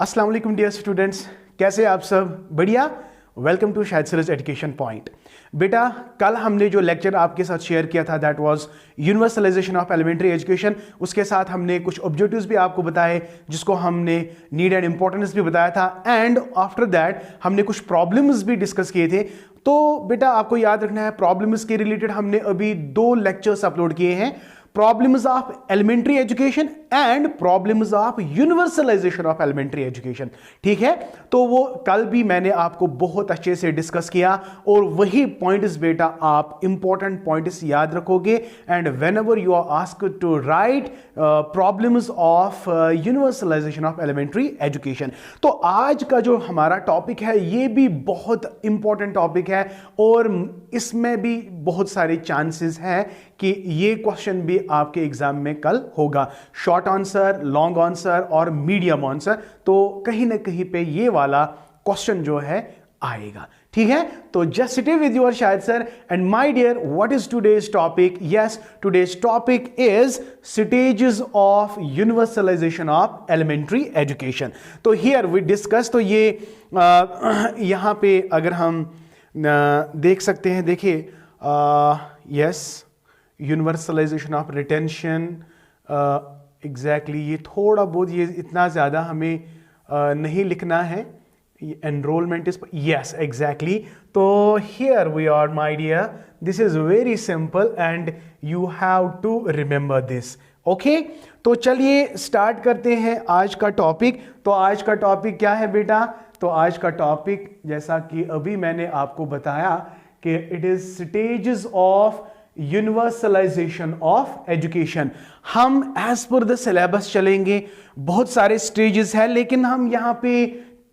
अस्सलाम वालेकुम dear students, कैसे आप सब? बढ़िया। Welcome to Shahid Siraj education point. बेटा, कल हमने जो लेक्चर आपके साथ शेयर किया था that was universalisation of elementary education. उसके साथ हमने कुछ ऑब्जेक्टिव्स भी आपको बताए जिसको हमने नीड एंड इंपॉर्टेंस भी बताया था, एंड आफ्टर दैट हमने कुछ प्रॉब्लम्स भी डिस्कस किए थे। तो बेटा आपको याद रखना है, प्रॉब्लम्स के रिलेटेड हमने अभी 2 लेक्चर्स अपलोड किए हैं, problems of elementary education and problems of universalisation of elementary education. ठीक है, तो वो कल भी मैंने आपको बहुत अच्छे से डिस्कस किया और वही पॉइंट्स बेटा आप इंपॉर्टेंट पॉइंट्स याद रखोगे, and whenever you are asked to write problems of universalisation of elementary education. तो आज का जो हमारा टॉपिक है ये भी बहुत इंपॉर्टेंट टॉपिक है और इसमें भी बहुत सारे चांसेस हैं कि ये क्वेश्चन भी आपके एग्जाम में कल होगा। शॉर्ट आंसर, लॉन्ग आंसर और मीडियम आंसर, तो कहीं ना कहीं पे ये वाला क्वेश्चन जो है आएगा। ठीक है, तो just sit with your Shahid sir. And my dear, what is today's topic? Yes, today's topic is stages of universalisation of elementary education. तो हियर वी डिस्कस, तो ये यहां पे अगर हम देख सकते हैं, देखिए yes, universalization of retention, exactly ये थोड़ा बहुत, ये इतना ज़्यादा हमें नहीं लिखना है। Enrolment is, yes exactly. तो here we are my dear, this is very simple and you have to remember this. Okay, तो चलिए स्टार्ट करते हैं आज का टॉपिक। तो आज का टॉपिक क्या है बेटा? तो आज का टॉपिक, जैसा कि अभी मैंने आपको बताया, कि it is stages of universalisation of education. हम एज पर द सिलेबस चलेंगे, बहुत सारे स्टेजेस हैं, लेकिन हम यहां पे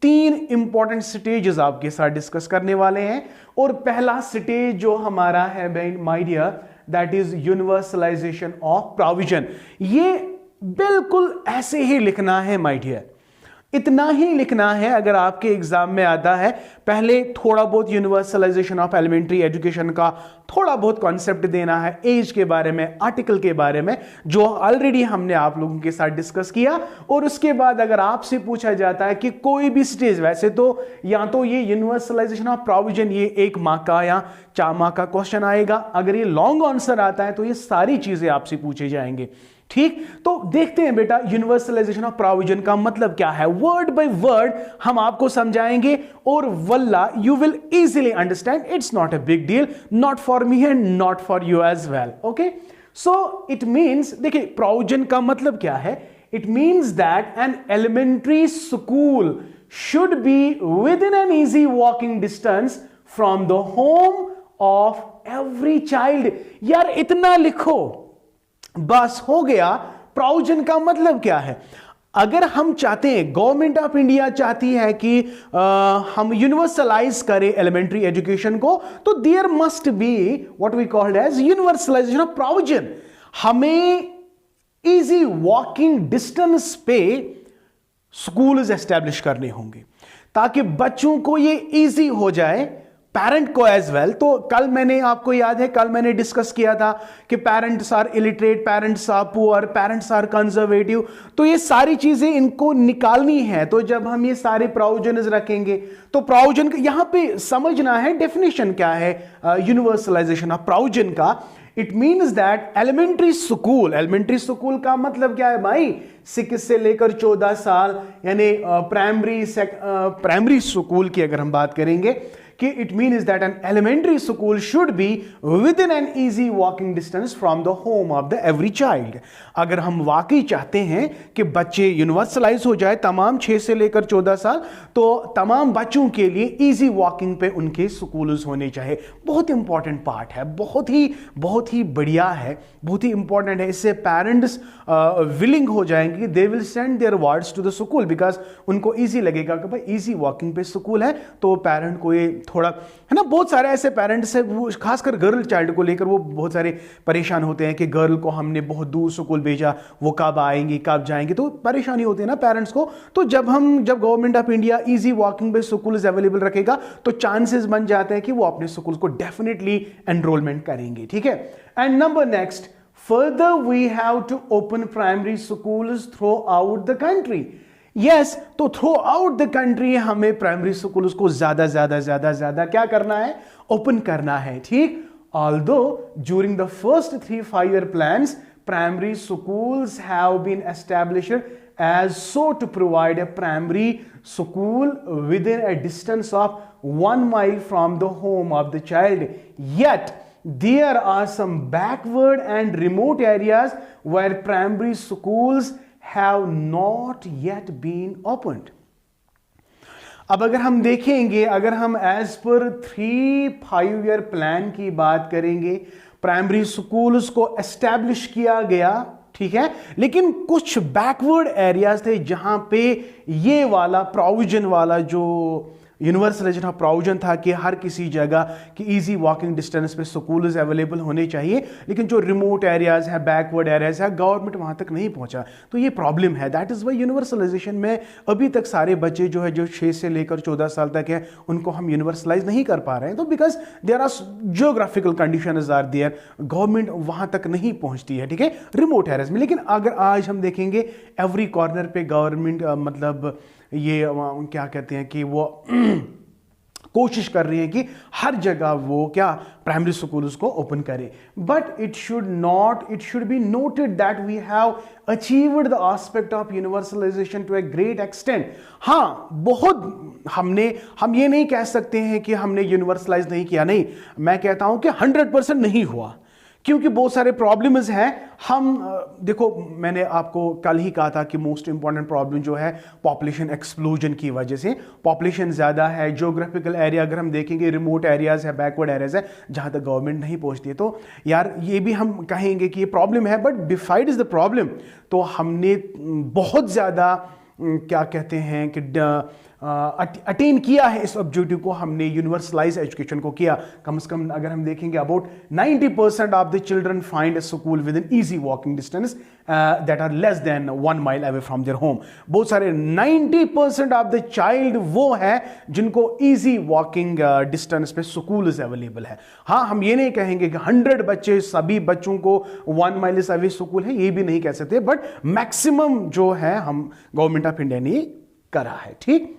3 इंपॉर्टेंट स्टेजेस आपके साथ डिस्कस करने वाले हैं। और पहला स्टेज जो हमारा है my dear, that is universalisation of provision. ये बिल्कुल ऐसे ही लिखना है माय डियर, इतना ही लिखना है। अगर आपके एग्जाम में आता है, पहले थोड़ा बहुत यूनिवर्सलाइजेशन ऑफ एलिमेंट्री एजुकेशन का थोड़ा बहुत कॉन्सेप्ट देना है, एज के बारे में, आर्टिकल के बारे में, जो ऑलरेडी हमने आप लोगों के साथ डिस्कस किया। और उसके बाद अगर आपसे पूछा जाता है कि कोई भी स्टेज, वैसे तो या तो ये यूनिवर्सलाइजेशन ऑफ प्रोविजन ये 1 मार्क का या 4 मार्क का क्वेश्चन आएगा, अगर ये लॉन्ग आंसर आता है तो ये सारी चीजें आपसे पूछे जाएंगे। ठीक, तो देखते हैं बेटा यूनिवर्सलाइजेशन ऑफ प्रोविजन का मतलब क्या है। वर्ड बाय वर्ड हम आपको समझाएंगे और वल्ला you will easily understand. It's not a big deal, not for me and not for you as well. Okay, so it means, देखिए प्रोविजन का मतलब क्या है? It means that an elementary school should be within an easy walking distance from the home of every child. यार इतना लिखो, बस हो गया। प्रोविजन का मतलब क्या है? अगर हम चाहते हैं, गवर्नमेंट ऑफ इंडिया चाहती है कि हम यूनिवर्सलाइज करें एलिमेंट्री एजुकेशन को, तो there must be what we called as universalisation of provision. हमें इजी वॉकिंग डिस्टेंस पे स्कूल्स एस्टैब्लिश करने होंगे ताकि बच्चों को ये इजी हो जाए, पेरेंट को एज वेल। तो कल मैंने, आपको याद है, कल मैंने डिस्कस किया था कि parents are illiterate, parents are poor, parents are conservative. तो ये सारी चीजें इनको निकालनी है। तो जब हम ये सारे प्रोविजन रखेंगे, तो प्रोविजन यहां पे समझना है डेफिनेशन क्या है यूनिवर्सलाइजेशन ऑफ प्रोविजन का। It means that elementary school का मतलब क्या है भाई? 6 से लेकर 14 साल, यानी प्राइमरी स्कूल की अगर हम बात करेंगे, कि it means that an elementary school should be within an easy walking distance from the home of the every child. अगर हम वाकई चाहते हैं कि बच्चे यूनिवर्सलाइज हो जाए, तमाम 6 से लेकर 14 साल, तो तमाम बच्चों के लिए इजी वॉकिंग पे उनके स्कूल्स होने चाहिए। बहुत इंपॉर्टेंट पार्ट है, बहुत ही बढ़िया है, बहुत ही इंपॉर्टेंट है। इससे पेरेंट्स विलिंग हो जाएंगे, they will send their words to the school, because उनको इजी लगेगा कि भाई इजी वॉकिंग पे स्कूल है, तो पेरेंट को ये थोड़ा, है ना, बहुत सारे ऐसे पेरेंट्स हैं, वो खासकर गर्ल चाइल्ड को लेकर वो बहुत सारे परेशान होते हैं कि गर्ल को हमने बहुत दूर स्कूल भेजा, वो कब आएंगी, कब जाएंगी, तो परेशानी होती है ना पेरेंट्स को। तो जब government of India easy walking पे स्कूल्स अवेलेबल रखेगा, तो चांसेस बन जाते हैं कि वो अपने स्कूल को डेफिनेटली एनरोलमेंट करेंगे। ठीक है, and number next, further we have to open primary schools throughout the country. Yes, तो थ्रू आउट द कंट्री हमें प्राइमरी स्कूल्स को ज्यादा क्या करना है, ओपन करना है, ठीक। Although during the first 3-5 year plans primary schools have been established as so to provide a primary school within a distance of 1 mile from the home of the child, yet there are some backward and remote areas where primary schools have not yet been opened. अब अगर हम देखेंगे, अगर हम as per 3-5 year plan की बात करेंगे, primary schools को एस्टैब्लिश किया गया, ठीक है, लेकिन कुछ बैकवर्ड एरियाज थे जहां पे ये वाला प्रोविजन वाला जो यूनिवर्सलाइजेशन ऑफ प्रोविजन था कि हर किसी जगह की इजी वॉकिंग डिस्टेंस पे स्कूल्स अवेलेबल होने चाहिए, लेकिन जो रिमोट एरियाज है, बैकवर्ड एरियाज है, गवर्नमेंट वहां तक नहीं पहुंचा, तो ये प्रॉब्लम है। दैट इज वाई यूनिवर्सलाइजेशन में अभी तक सारे बच्चे जो है, जो 6 से लेकर 14 साल तक है, उनको हम यूनिवर्सलाइज नहीं कर पा रहे हैं, तो because there are geographical conditions are there, government वहां तक नहीं पहुंचती है, ठीक है, रिमोट एरियाज में। लेकिन अगर आज हम देखेंगे एवरी कॉर्नर पे गवर्नमेंट मतलब ये क्या कहते हैं कि वो कोशिश कर रही है कि हर जगह वो क्या प्राइमरी स्कूल्स को ओपन करे, but it should be noted that we have achieved the aspect of universalisation to a great extent. हाँ, बहुत हम ये नहीं कह सकते हैं कि हमने यूनिवर्सलाइज नहीं किया, नहीं, मैं कहता हूं कि 100% नहीं हुआ, क्योंकि बहुत सारे प्रॉब्लम्स हैं। हम देखो, मैंने आपको कल ही कहा था कि मोस्ट इंपॉर्टेंट प्रॉब्लम जो है पॉपुलेशन एक्सप्लोजन की वजह से, पॉपुलेशन ज़्यादा है, ज्योग्राफिकल एरिया अगर हम देखेंगे, रिमोट एरियाज है, बैकवर्ड एरियाज है, जहाँ तक गवर्नमेंट नहीं पहुँचती है, तो यार ये भी हम कहेंगे कि ये प्रॉब्लम है, बट डिफाइड इज़ द प्रॉब्लम। तो हमने बहुत ज़्यादा क्या कहते हैं कि अटेन किया है इस ऑब्जेक्टिव को, हमने यूनिवर्सलाइज एजुकेशन को किया। कम से कम अगर हम देखेंगे about 90% of the children find a school within easy walking distance that are less than 1 mile away from their home. बहुत सारे 90% ऑफ द चाइल्ड वो है जिनको इजी वॉकिंग डिस्टेंस पे स्कूल अवेलेबल है। हाँ, हम ये नहीं कहेंगे कि 100 बच्चे, सभी बच्चों को 1 mile अवे स्कूल है, ये भी नहीं कह सकते, बट मैक्सिमम जो है हम गवर्नमेंट ऑफ इंडिया ने करा है, ठीक।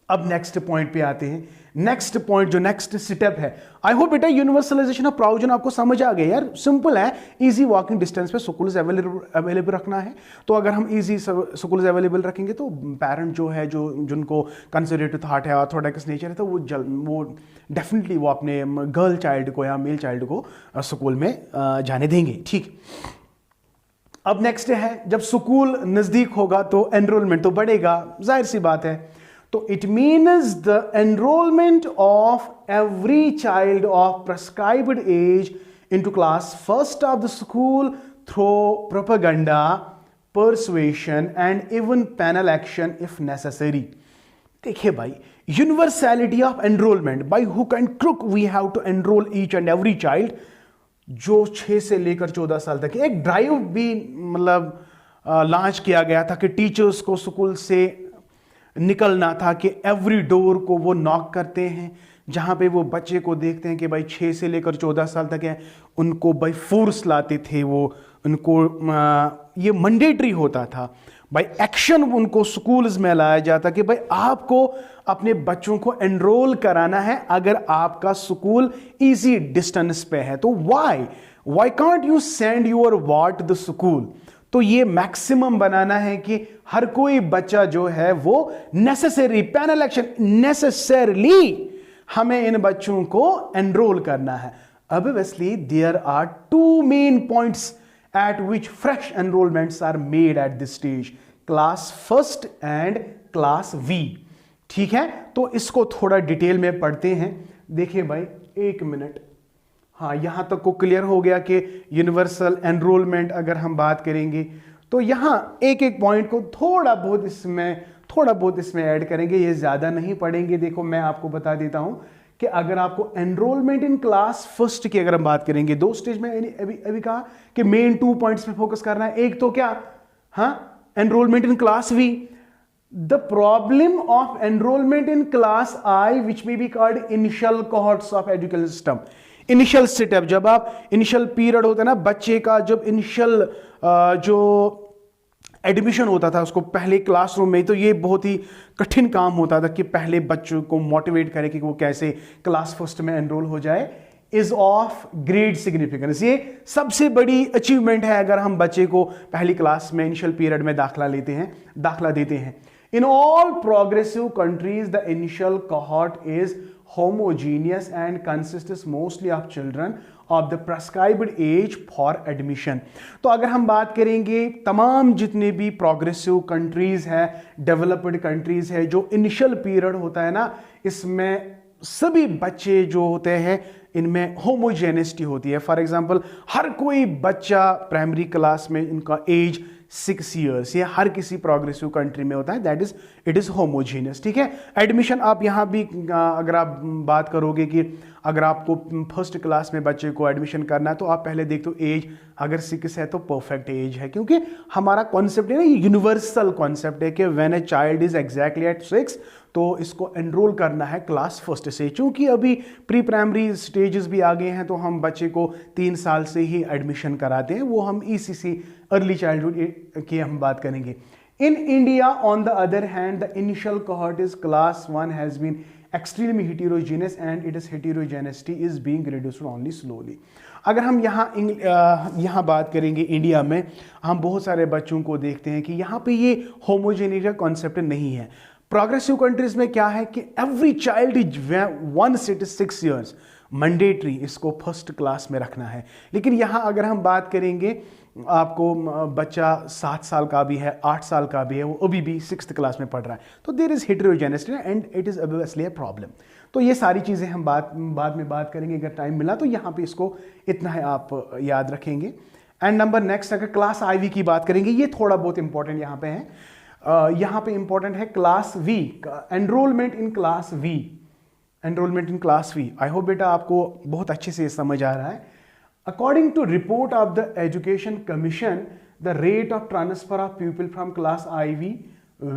अब नेक्स्ट पॉइंट पे आते हैं। नेक्स्ट पॉइंट जो नेक्स्ट स्टेप है, आई होप बेटा यूनिवर्सलाइजेशन ऑफ प्रोविजन आपको समझ आ गया यार, सिंपल है, इजी वॉकिंग डिस्टेंस पे स्कूल्स अवेलेबल रखना है। तो अगर हम इजी स्कूल्स अवेलेबल रखेंगे तो पेरेंट जो है, जो जिनको कंजर्वेटिव थॉट है, ऑर्थोडॉक्स नेचर है, तो वो डेफिनेटली वो अपने गर्ल चाइल्ड को या मेल चाइल्ड को स्कूल में जाने देंगे, ठीक। अब नेक्स्ट है, जब स्कूल नजदीक होगा तो एनरोलमेंट तो बढ़ेगा, जाहिर सी बात है। तो it means the enrolment of every child of prescribed age into class first of the school through propaganda, persuasion and even penal action if necessary. देखिए भाई, universality of enrolment, by hook and crook we have to enrol each and every child. जो 6 से लेकर 14 साल तक, एक drive भी मतलब लॉन्च किया गया था कि टीचर्स को स्कूल से निकलना था कि एवरी डोर को वो नॉक करते हैं, जहां पे वो बच्चे को देखते हैं कि भाई 6 से लेकर 14 साल तक है, उनको बाई फोर्स लाते थे, वो उनको ये मैंडेटरी होता था, भाई एक्शन उनको स्कूल्स में लाया जाता कि भाई आपको अपने बच्चों को एनरोल कराना है अगर आपका स्कूल इजी डिस्टेंस पे है। तो why can't you send your what the school. तो ये मैक्सिमम बनाना है कि हर कोई बच्चा जो है वो नेसेसरी पैनल एक्शन, नेसेसरली हमें इन बच्चों को एनरोल करना है। Obviously there are 2 main points at which fresh enrollments are made at this stage, class first and class V। ठीक है, तो इसको थोड़ा डिटेल में पढ़ते हैं। देखिए भाई, 1 मिनट, हाँ, यहां तक को क्लियर हो गया कि यूनिवर्सल एनरोलमेंट अगर हम बात करेंगे तो यहां एक एक पॉइंट को थोड़ा बहुत इसमें ऐड करेंगे, ये ज्यादा नहीं पढ़ेंगे। देखो, मैं आपको बता देता हूं कि अगर आपको एनरोलमेंट इन क्लास फर्स्ट की अगर हम बात करेंगे, 2 स्टेज में अभी कहा कि मेन 2 पॉइंट्स पे फोकस करना है। एक तो क्या, हाँ, enrolment in class V, the problem of enrolment in class I which may be called initial cohorts of education system. Initial step, जब आप इनिशियल पीरियड होता है ना बच्चे का, जब इनिशियल जो एडमिशन होता था उसको पहले क्लासरूम में, तो ये बहुत ही कठिन काम होता था कि पहले बच्चों को मोटिवेट करें कि वो कैसे क्लास फर्स्ट में एनरोल हो जाए, इज ऑफ ग्रेट सिग्निफिकेंस। ये सबसे बड़ी अचीवमेंट है अगर हम बच्चे को पहली क्लास में इनिशियल पीरियड में दाखला देते हैं। In all progressive countries the initial cohort is homogeneous and consists mostly of children of the prescribed age for admission. तो अगर हम बात करेंगे तमाम जितने भी प्रोग्रेसिव कंट्रीज है, डेवलप्ड कंट्रीज है, जो इनिशियल पीरियड होता है ना, इसमें सभी बच्चे जो होते हैं इनमें होमोजेनिटी होती है। फॉर एग्जांपल हर कोई बच्चा प्राइमरी क्लास में इनका एज 6 ईयर्स, ये हर किसी प्रोग्रेसिव कंट्री में होता है, that is it is homogeneous. ठीक है, एडमिशन आप यहाँ भी अगर आप बात करोगे कि अगर आपको फर्स्ट क्लास में बच्चे को एडमिशन करना है तो आप पहले देखते हो एज, अगर 6 है तो परफेक्ट एज है, क्योंकि हमारा कॉन्सेप्ट है ना, ये यूनिवर्सल कॉन्सेप्ट है कि when a child is exactly at 6 तो इसको एनरोल करना है क्लास फर्स्ट से। चूंकि अभी प्री प्राइमरी स्टेजेस भी आ गए हैं तो हम बच्चे को 3 साल से ही एडमिशन कराते हैं, वो हम ईसीसी अर्ली चाइल्डहुड की हम बात करेंगे। In India on the other hand the initial cohort is class 1 has been extremely heterogeneous and its heterogeneity is being reduced only slowly। अगर हम यहाँ बात करेंगे इंडिया में, हम बहुत सारे बच्चों को देखते हैं कि यहाँ पे ये होमोजेनिटी का कॉन्सेप्ट नहीं है। प्रोग्रेसिव कंट्रीज में क्या है कि every child is once it is 6 years mandatory, इसको फर्स्ट क्लास में रखना है। लेकिन यहाँ अगर हम बात करेंगे आपको बच्चा 7 साल का भी है, 8 साल का भी है, वो अभी भी 6th क्लास में पढ़ रहा है, तो there is heterogeneity and it is obviously a problem. तो ये सारी चीज़ें हम बाद में बात करेंगे, अगर टाइम मिला तो यहाँ पे इसको इतना है आप याद रखेंगे। एंड नंबर नेक्स्ट अगर क्लास IV की बात करेंगे, ये थोड़ा बहुत इंपॉर्टेंट यहाँ पे है। यहाँ पे इंपॉर्टेंट है class V, enrolment in class V, enrolment in class V। I hope बेटा आपको बहुत अच्छे से समझ आ रहा है। According to report of the Education Commission, the rate of transfer of pupil from class IV,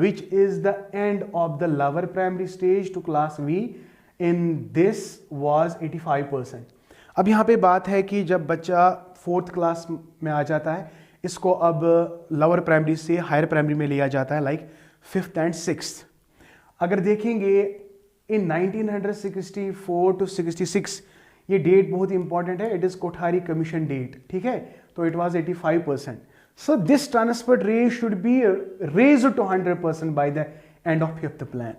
which is the end of the lower primary stage, to class V, in this was 85%। अब यहाँ पे बात है कि जब बच्चा 4th class में आ जाता है, इसको अब लोअर प्राइमरी से हायर प्राइमरी में लिया जाता है, लाइक 5th एंड 6th। अगर देखेंगे इन 1964 to 66, ये डेट बहुत इंपॉर्टेंट है, it is Kothari commission date. ठीक है, तो it was 85%। So this transfer rate should be raised to 100% by the end of 5th plan.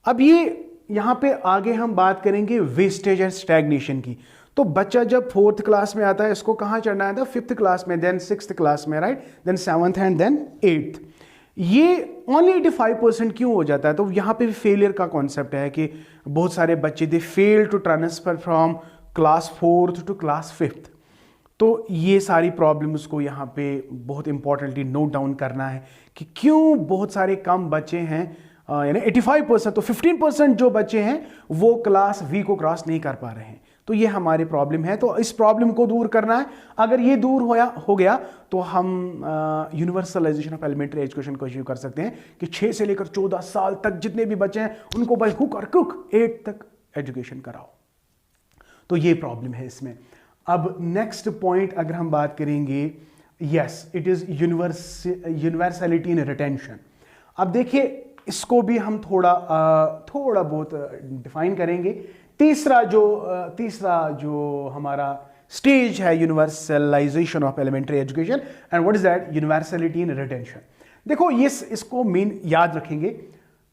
अब ये यहाँ पे आगे हम बात करेंगे वेस्टेज एंड स्टैग्नेशन की। तो बच्चा जब 4th क्लास में आता है, इसको कहाँ चढ़ना है था, 5th क्लास में, देन 6th क्लास में, right, then 7th and then 8th। ये ओनली 85% क्यों हो जाता है? तो यहाँ पे फेलियर का कॉन्सेप्ट है कि बहुत सारे बच्चे they fail to transfer from class 4th to class 5th। तो ये सारी प्रॉब्लम्स को यहाँ पे बहुत इंपॉर्टेंटली नोट डाउन करना है कि क्यों बहुत सारे कम बच्चे हैं, यानी 85%, तो 15% जो बच्चे हैं वो क्लास V को क्रॉस नहीं कर पा रहे हैं। तो ये हमारी प्रॉब्लम है, तो इस प्रॉब्लम को दूर करना है। अगर ये दूर हो गया तो हम यूनिवर्सलाइजेशन ऑफ एलिमेंट्री एजुकेशन को अचीव कर सकते हैं कि 6 से लेकर 14 साल तक जितने भी बच्चे हैं उनको बाय हुक और क्रुक 8 तक एजुकेशन कराओ। तो ये प्रॉब्लम है इसमें। अब नेक्स्ट पॉइंट अगर हम बात करेंगे, yes it is universality in retention. अब देखिए इसको भी हम थोड़ा बहुत डिफाइन करेंगे। तीसरा जो हमारा स्टेज है universalisation of elementary education, and what is that, universality in retention. देखो ये इसको मेन याद रखेंगे।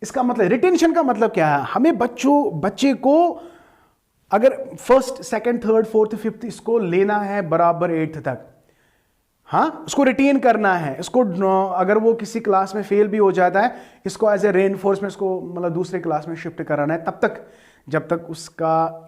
इसका मतलब, रिटेंशन का मतलब क्या है, हमें बच्चे को अगर 1st, 2nd, 3rd, 4th, 5th इसको लेना है बराबर 8th तक, हाँ उसको रिटेन करना है। इसको अगर वो किसी क्लास में फेल भी हो जाता है, इसको एज ए रेनफोर्समेंट इसको मतलब दूसरे क्लास में शिफ्ट कराना है तब तक जब तक उसका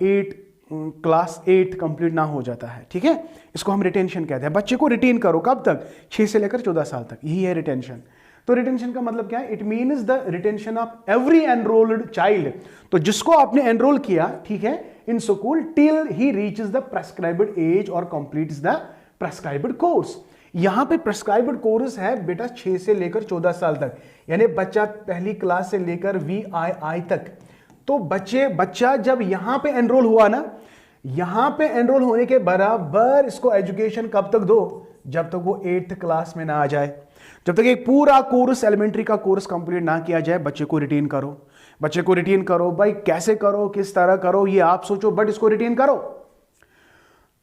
क्लास 8 कंप्लीट ना हो जाता है। ठीक है, इसको हम रिटेंशन कहते हैं। बच्चे को रिटेन करो कब तक, 6 से लेकर 14 साल तक, यही है रिटेंशन। तो रिटेंशन का मतलब क्या है, it means the retention of every enrolled child. तो जिसको आपने एनरोल किया, ठीक है, in school till he reaches the prescribed age और कंप्लीट्स द प्रेस्क्राइब्ड कोर्स। यहां पे प्रेस्क्राइब्ड कोर्स है बेटा 6 से लेकर 14 साल तक, यानी बच्चा पहली क्लास से लेकर VII तक। तो बच्चा जब यहां पे एनरोल हुआ ना, यहां पे एनरोल होने के बराबर इसको एजुकेशन कब तक दो, जब तक वो 8th क्लास में ना आ जाए। जब तक एक पूरा कोर्स एलिमेंट्री का कोर्स कंप्लीट ना किया जाए, बच्चे को रिटेन करो, बच्चे को रिटेन करो। भाई कैसे करो, किस तरह करो, ये आप सोचो, बट इसको रिटेन करो।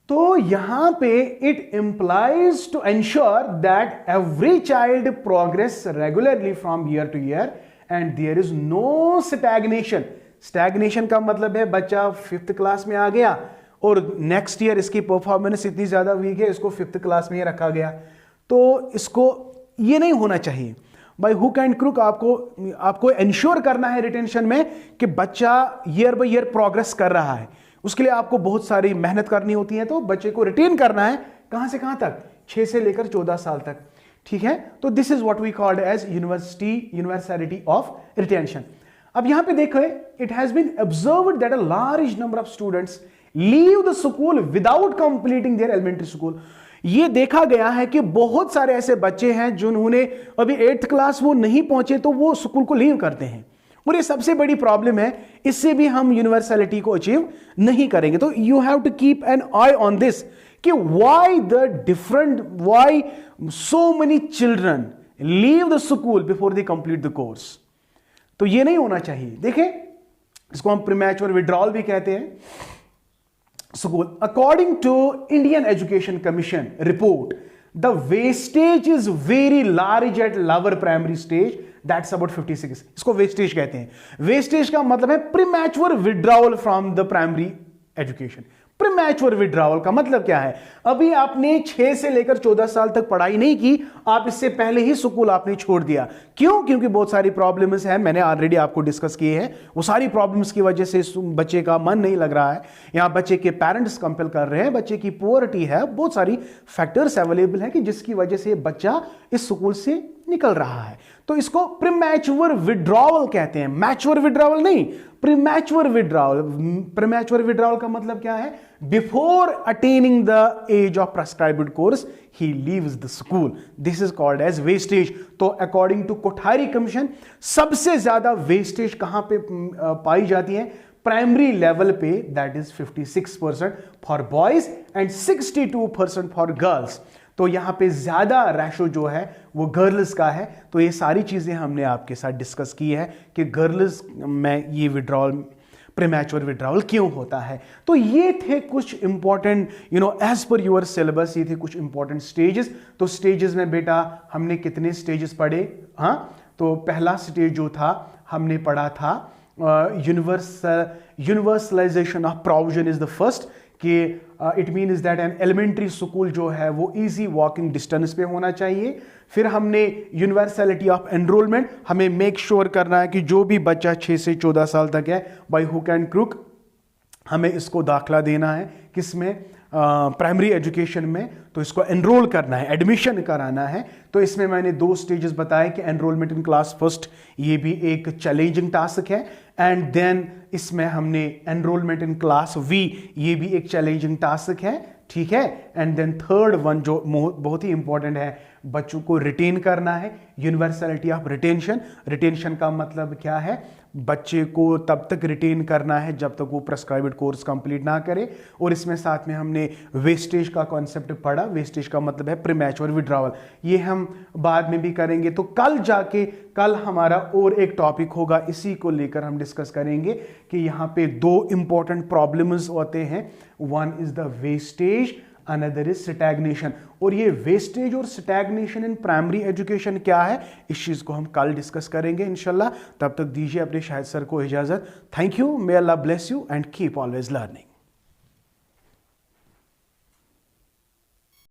तो यहां पे it implies to ensure that every child progress regularly from year to year and there is no stagnation. Stagnation का मतलब है बच्चा 5th क्लास में आ गया और नेक्स्ट ईयर इसकी परफॉर्मेंस इतनी ज्यादा वीक है, इसको 5th क्लास में ही रखा गया। तो इसको ये नहीं होना चाहिए। बाय हुक एंड क्रुक आपको एंश्योर करना है रिटेंशन में कि बच्चा ईयर बाय ईयर प्रोग्रेस कर रहा है। उसके लिए आपको बहुत सारी मेहनत करनी होती है। तो बच्चे को रिटेन करना है कहां से कहां तक, 6 से लेकर 14 साल तक। ठीक है, तो this is what we called as universality of retention. अब यहां पे देखो, it has been observed that a large number of students leave the school without completing their elementary school. ये देखा गया है कि बहुत सारे ऐसे बच्चे हैं जिन्होंने अभी 8th क्लास वो नहीं पहुंचे तो वो स्कूल को लीव करते हैं, और ये सबसे बड़ी प्रॉब्लम है। इससे भी हम यूनिवर्सलिटी को अचीव नहीं करेंगे। तो you have to keep an eye on this कि why so many children leave the school before they complete the course. तो ये नहीं होना चाहिए। देखें, इसको हम प्रीमैच्योर विड्रॉल भी कहते हैं। School. According to Indian Education Commission report, the wastage is very large at lower primary stage. That's about 56. इसको wastage कहते हैं। Wastage का मतलब है premature withdrawal from the primary education. Premature withdrawal का मतलब क्या है? अभी आपने 6 से लेकर 14 साल तक पढ़ाई नहीं की, आप इससे पहले ही स्कूल आपने छोड़ दिया। क्यों? क्योंकि बहुत सारी प्रॉब्लम्स हैं, मैंने ऑलरेडी आपको डिस्कस किए हैं। वो सारी प्रॉब्लम्स की वजह से बच्चे का मन नहीं लग रहा है, यहां बच्चे के पेरेंट्स कंपेल कर रहे हैं, बच्चे की पुअरिटी है, बहुत सारी फैक्टर्स अवेलेबल है कि जिसकी वजह से बच्चा इस स्कूल से निकल रहा है। तो इसको प्रीमैच्योर विड्रॉवल कहते हैं, मैच्योर विड्रॉवल नहीं, प्रीमैच्योर विड्रॉवल। प्रीमैच्योर विड्रॉवल का मतलब क्या है? Before attaining the age of prescribed course he leaves the school. This is called as wastage. तो अकॉर्डिंग टू कोठारी कमीशन सबसे ज्यादा वेस्टेज कहां पे पाई जाती है? प्राइमरी लेवल पे, that is 56% for boys and 62% for girls. तो यहां पे ज्यादा रेशो जो है वो गर्ल्स का है। तो ये सारी चीजें हमने आपके साथ डिस्कस की है कि गर्ल्स में ये विड्रॉल, प्रीमैच्योर विड्रॉवल क्यों होता है। तो ये थे कुछ important as per your syllabus, ये थे कुछ इंपॉर्टेंट स्टेजेस। तो स्टेजेस में बेटा हमने कितने स्टेजेस पढ़े? हाँ, तो पहला स्टेज जो था हमने पढ़ा था universalization of provision is the first, कि it means that an elementary school जो है वो इजी वॉकिंग डिस्टेंस पे होना चाहिए। फिर हमने यूनिवर्सलिटी ऑफ एनरोलमेंट, हमें मेक श्योर करना है कि जो भी बच्चा 6 से 14 साल तक है, बाय हुक एंड क्रुक हमें इसको दाखला देना है, किसमें? प्राइमरी एजुकेशन में। तो इसको एनरोल करना है, एडमिशन कराना है। तो इसमें मैंने 2 स्टेजेस बताए कि एनरोलमेंट इन क्लास फर्स्ट, ये भी एक चैलेंजिंग टास्क है, एंड देन इसमें हमने एनरोलमेंट इन क्लास वी, ये भी एक चैलेंजिंग टास्क है। ठीक है, एंड देन थर्ड वन जो बहुत ही इंपॉर्टेंट है, बच्चों को रिटेन करना है, यूनिवर्सलिटी ऑफ रिटेंशन। रिटेंशन का मतलब क्या है? बच्चे को तब तक रिटेन करना है जब तक वो प्रेस्क्राइब्ड कोर्स कंप्लीट ना करे। और इसमें साथ में हमने वेस्टेज का कॉन्सेप्ट पढ़ा। वेस्टेज का मतलब है प्रीमैच्योर विड्रॉवल, ये हम बाद में भी करेंगे। तो कल हमारा और एक टॉपिक होगा, इसी को लेकर हम डिस्कस करेंगे कि यहाँ पे 2 इंपॉर्टेंट प्रॉब्लम्स होते हैं। One is the wastage, another is stagnation. और ये वेस्टेज और स्टैग्नेशन इन प्राइमरी एजुकेशन क्या है, इस चीज को हम कल डिस्कस करेंगे इंशाल्लाह। तब तक दीजिए अपने शाहिद सर को इजाजत। Thank you, may Allah bless you and keep always learning.